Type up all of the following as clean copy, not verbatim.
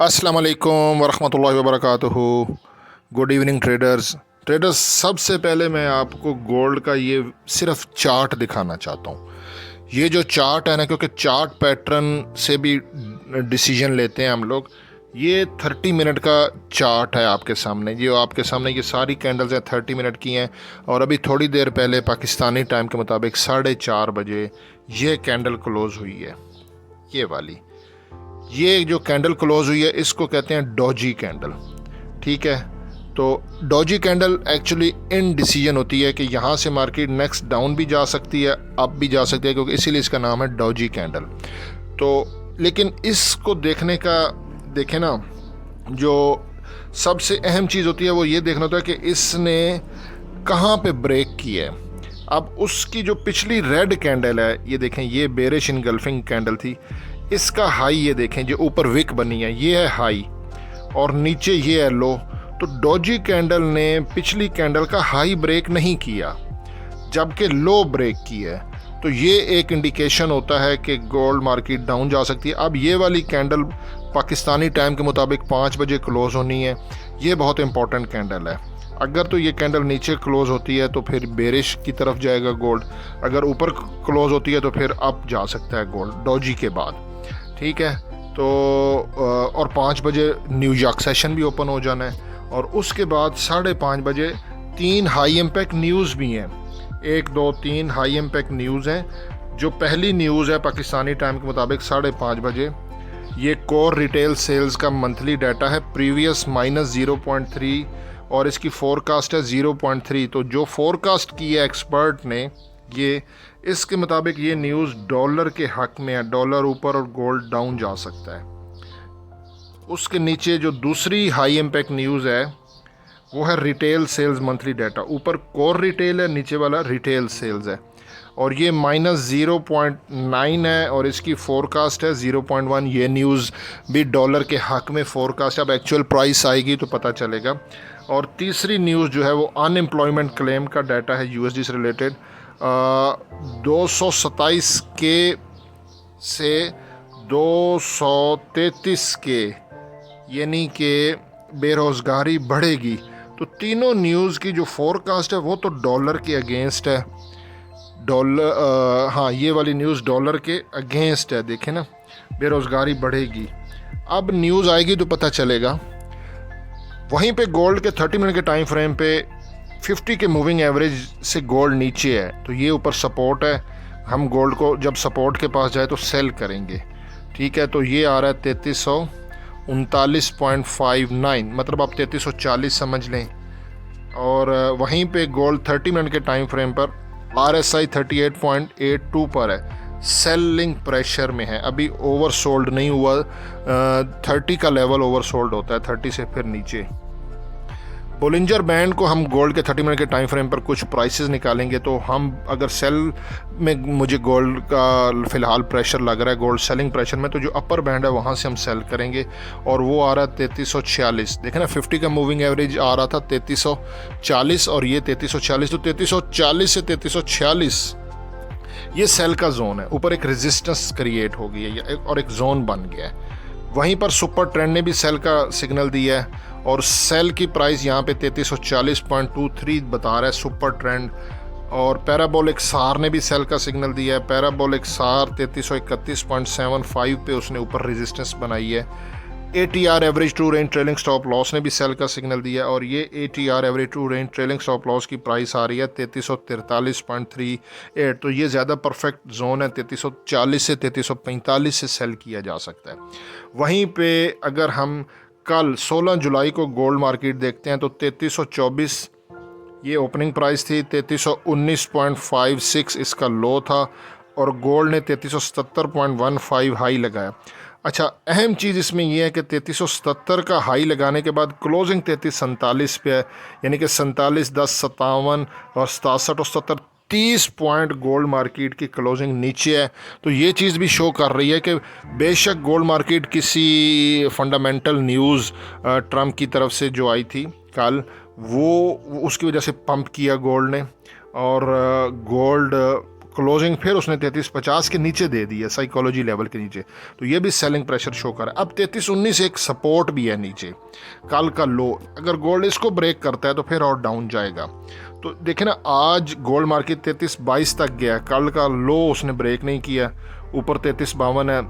अस्सलाम वालेकुम वरहमतुल्लाहि वबरकातुहू। गुड इवनिंग ट्रेडर्स, सबसे पहले मैं आपको गोल्ड का ये सिर्फ चार्ट दिखाना चाहता हूँ। ये जो चार्ट है ना, क्योंकि चार्ट पैटर्न से भी डिसीजन लेते हैं हम लोग। ये 30 मिनट का चार्ट है आपके सामने। ये सारी कैंडल्स हैं, 30 मिनट की हैं। और अभी थोड़ी देर पहले पाकिस्तानी टाइम के मुताबिक 4:30 बजे ये कैंडल क्लोज़ हुई है। ये वाली ये जो कैंडल क्लोज हुई है इसको कहते हैं डॉजी कैंडल। ठीक है, तो Doge candle actually in decision होती है कि यहाँ से मार्केट नेक्स्ट डाउन भी जा सकती है, अप भी जा सकती है, क्योंकि इसीलिए इसका नाम है डॉजी कैंडल। तो लेकिन इसको देखें ना, जो सबसे अहम चीज़ होती है वो ये देखना होता है कि इसने कहाँ पे ब्रेक किया है। अब उसकी जो पिछली रेड कैंडल है, ये देखें, ये बेरिश इनगल्फिंग कैंडल थी। इसका हाई ये देखें, जो ऊपर विक बनी है ये है हाई और नीचे ये है लो। तो डॉजी कैंडल ने पिछली कैंडल का हाई ब्रेक नहीं किया, जबकि लो ब्रेक की है। तो ये एक इंडिकेशन होता है कि गोल्ड मार्केट डाउन जा सकती है। अब ये वाली कैंडल पाकिस्तानी टाइम के मुताबिक 5 बजे क्लोज़ होनी है। ये बहुत इंपॉर्टेंट कैंडल है। अगर तो ये कैंडल नीचे क्लोज़ होती है तो फिर बेरिश की तरफ जाएगा गोल्ड, अगर ऊपर क्लोज़ होती है तो फिर अप जा सकता है गोल्ड डॉजी के बाद। ठीक है, तो और 5 बजे न्यूयॉर्क सेशन भी ओपन हो जाना है। और उसके बाद 5:30 बजे 3 हाई इम्पैक्ट न्यूज़ भी हैं। 1 2 3 हाई इम्पैक्ट न्यूज़ हैं। जो पहली न्यूज़ है पाकिस्तानी टाइम के मुताबिक 5:30 बजे, ये कोर रिटेल सेल्स का मंथली डाटा है। प्रीवियस -0.3 और इसकी फोरकास्ट है 0.3। तो जो फोरकास्ट की है एक्सपर्ट ने, ये इसके मुताबिक ये न्यूज़ डॉलर के हक में है। डॉलर ऊपर और गोल्ड डाउन जा सकता है। उसके नीचे जो दूसरी हाई इम्पैक्ट न्यूज़ है वो है रिटेल सेल्स मंथली डाटा। ऊपर कोर रिटेल है, नीचे वाला रिटेल सेल्स है। और ये -0.9 है और इसकी फोरकास्ट है 0.1। ये न्यूज़ भी डॉलर के हक में फोरकास्ट है। अब एक्चुअल प्राइस आएगी तो पता चलेगा। और तीसरी न्यूज़ जो है वो अनएम्प्लॉयमेंट क्लेम का डाटा है यूएसडी से रिलेटेड। 227 के से 233 के, यानी कि बेरोज़गारी बढ़ेगी। तो तीनों न्यूज़ की जो फोरकास्ट है वो तो डॉलर के अगेंस्ट है। हाँ, ये वाली न्यूज़ डॉलर के अगेंस्ट है। देखें ना, बेरोज़गारी बढ़ेगी। अब न्यूज़ आएगी तो पता चलेगा। वहीं पे गोल्ड के 30 मिनट के टाइम फ्रेम पे 50 के मूविंग एवरेज से गोल्ड नीचे है, तो ये ऊपर सपोर्ट है। हम गोल्ड को जब सपोर्ट के पास जाए तो सेल करेंगे। ठीक है, तो ये आ रहा है 3339.59, मतलब आप 3340 समझ लें। और वहीं पे गोल्ड 30 मिनट के टाइम फ्रेम पर RSI 38.82 पर है। सेलिंग प्रेशर में है, अभी ओवर सोल्ड नहीं हुआ। 30 का लेवल ओवर सोल्ड होता है, 30 से फिर नीचे। बोलिंजर बैंड को हम गोल्ड के 30 मिनट के टाइम फ्रेम पर कुछ प्राइसेस निकालेंगे। तो हम अगर सेल में, मुझे गोल्ड का फ़िलहाल प्रेशर लग रहा है, गोल्ड सेलिंग प्रेशर में, तो जो अपर बैंड है वहाँ से हम सेल करेंगे। और वो आ रहा है 3346। देखें ना, 50 का मूविंग एवरेज आ रहा था 3340 और ये 3340। तो 3340 से 3346 ये सेल का जोन है। ऊपर एक रेजिस्टेंस क्रिएट हो गई है और एक जोन बन गया है। वहीं पर सुपर ट्रेंड ने भी सेल का सिग्नल दिया है और सेल की प्राइस यहाँ पे 3340.23 बता रहा है सुपर ट्रेंड। और पैराबोलिक सार ने भी सेल का सिग्नल दिया है। पैराबोलिक सार 3331.75 पे उसने ऊपर रेजिस्टेंस बनाई है। ATR average true range trailing stop loss ने भी सेल का सिग्नल दिया है और ये ATR average true range trailing stop loss की प्राइस आ रही है 3343.38। तो ये ज़्यादा परफेक्ट जोन है। 3340 से 3345 से सेल किया जा सकता है। वहीं पे अगर हम कल 16 जुलाई को गोल्ड मार्केट देखते हैं तो 3324 ये ओपनिंग प्राइस थी, 3319.56 इसका लो था और गोल्ड ने 3377.15 हाई लगाया। अच्छा, अहम चीज़ इसमें यह है कि 3377 का हाई लगाने के बाद क्लोजिंग 3347 पे है, यानी कि 47 10 57 और 67 और 70 30 पॉइंट गोल्ड मार्केट की क्लोजिंग नीचे है। तो ये चीज़ भी शो कर रही है कि बेशक गोल्ड मार्केट किसी फंडामेंटल न्यूज़ ट्रम्प की तरफ से जो आई थी कल, वो उसकी वजह से पंप किया गोल्ड ने और गोल्ड क्लोजिंग फिर उसने 33.50 के नीचे दे दी है, साइकोलॉजी लेवल के नीचे, तो ये भी सेलिंग प्रेशर शो कर रहा है। अब 33.19 एक सपोर्ट भी है नीचे, कल का लो, अगर गोल्ड इसको ब्रेक करता है तो फिर और डाउन जाएगा। तो देखें ना, आज गोल्ड मार्केट 33.22 तक गया, कल का लो उसने ब्रेक नहीं किया, ऊपर 33.52 है,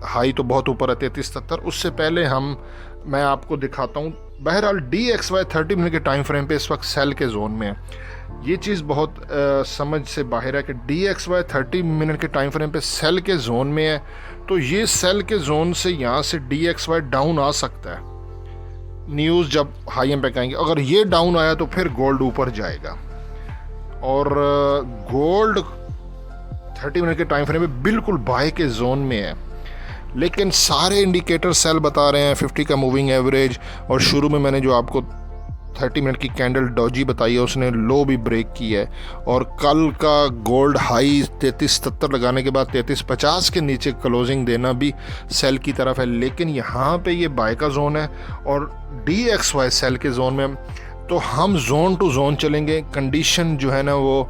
हाई तो बहुत ऊपर है 33.70। उससे पहले मैं आपको दिखाता हूँ। बहरहाल DXY 30 मिनट के टाइम फ्रेम पे इस वक्त सेल के जोन में है। ये चीज़ बहुत समझ से बाहर है कि DXY 30 मिनट के टाइम फ्रेम पे सेल के जोन में है, तो ये सेल के जोन से यहाँ से DXY डाउन आ सकता है न्यूज़ जब हाई एम पे आएंगे। अगर ये डाउन आया तो फिर गोल्ड ऊपर जाएगा, और गोल्ड 30 मिनट के टाइम फ्रेम में बिल्कुल बाय के जोन में है, लेकिन सारे इंडिकेटर सेल बता रहे हैं। 50 का मूविंग एवरेज, और शुरू में मैंने जो आपको 30 मिनट की कैंडल डॉजी बताई है, उसने लो भी ब्रेक की है, और कल का गोल्ड हाई 33.70 लगाने के बाद 33.50 के नीचे क्लोजिंग देना भी सेल की तरफ है। लेकिन यहाँ पे ये बाय का जोन है और DXY सेल के जोन में, तो हम जोन टू जोन चलेंगे। कंडीशन जो है ना वो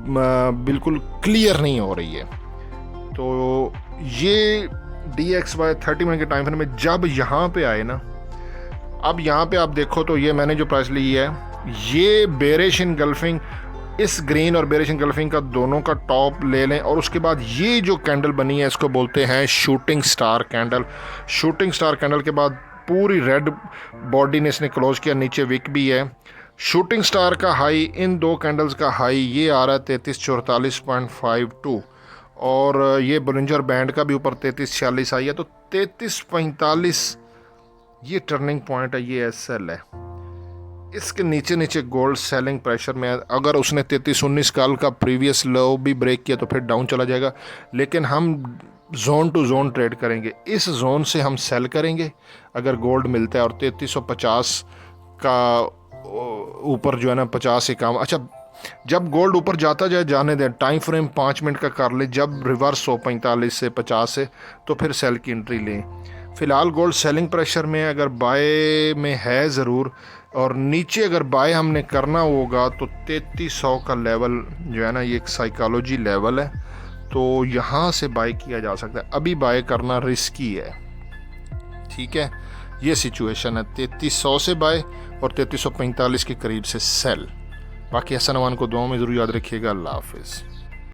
बिल्कुल क्लियर नहीं हो रही है। तो ये DXY 30 मिनट के टाइम फ्रेम में जब यहाँ पे आए ना, अब यहाँ पे आप देखो तो ये मैंने जो प्राइस ली है, ये बेरिश इनगल्फिंग, इस ग्रीन और बेरिश इनगल्फिंग का दोनों का टॉप ले लें, और उसके बाद ये जो कैंडल बनी है इसको बोलते हैं shooting star candle. Shooting star candle के बाद पूरी रेड बॉडी ने इसने क्लोज किया, नीचे विक भी है। शूटिंग स्टार का हाई, इन दो कैंडल्स का हाई ये आ रहा है 3344.52, और ये बोलिंजर बैंड का भी ऊपर 3346 आई है। तो 3345 ये टर्निंग पॉइंट है, ये SL है। इसके नीचे नीचे गोल्ड सेलिंग प्रेशर में है। अगर उसने 3319 कल का प्रीवियस लो भी ब्रेक किया तो फिर डाउन चला जाएगा, लेकिन हम जोन टू जोन ट्रेड करेंगे। इस जोन से हम सेल करेंगे अगर गोल्ड मिलता है, और 3350 का ऊपर जो है ना 50 से कम। अच्छा, जब गोल्ड ऊपर जाता जाए जाने दें, टाइम फ्रेम 5 मिनट का कर ले, जब रिवर्स हो 45 से 50 से तो फिर सेल की एंट्री लें। फ़िलहाल गोल्ड सेलिंग प्रेशर में, अगर बाय में है ज़रूर, और नीचे अगर बाय हमने करना होगा तो 3300 का लेवल जो है ना, ये एक साइकोलॉजी लेवल है, तो यहाँ से बाय किया जा सकता है। अभी बाय करना रिस्की है, ठीक है। ये सिचुएशन है, 3300 से बाय और 3345 के करीब से सेल। बाकी हसन अमान को दुआओं में ज़रूर याद रखिएगा। अल्लाह हाफिज़।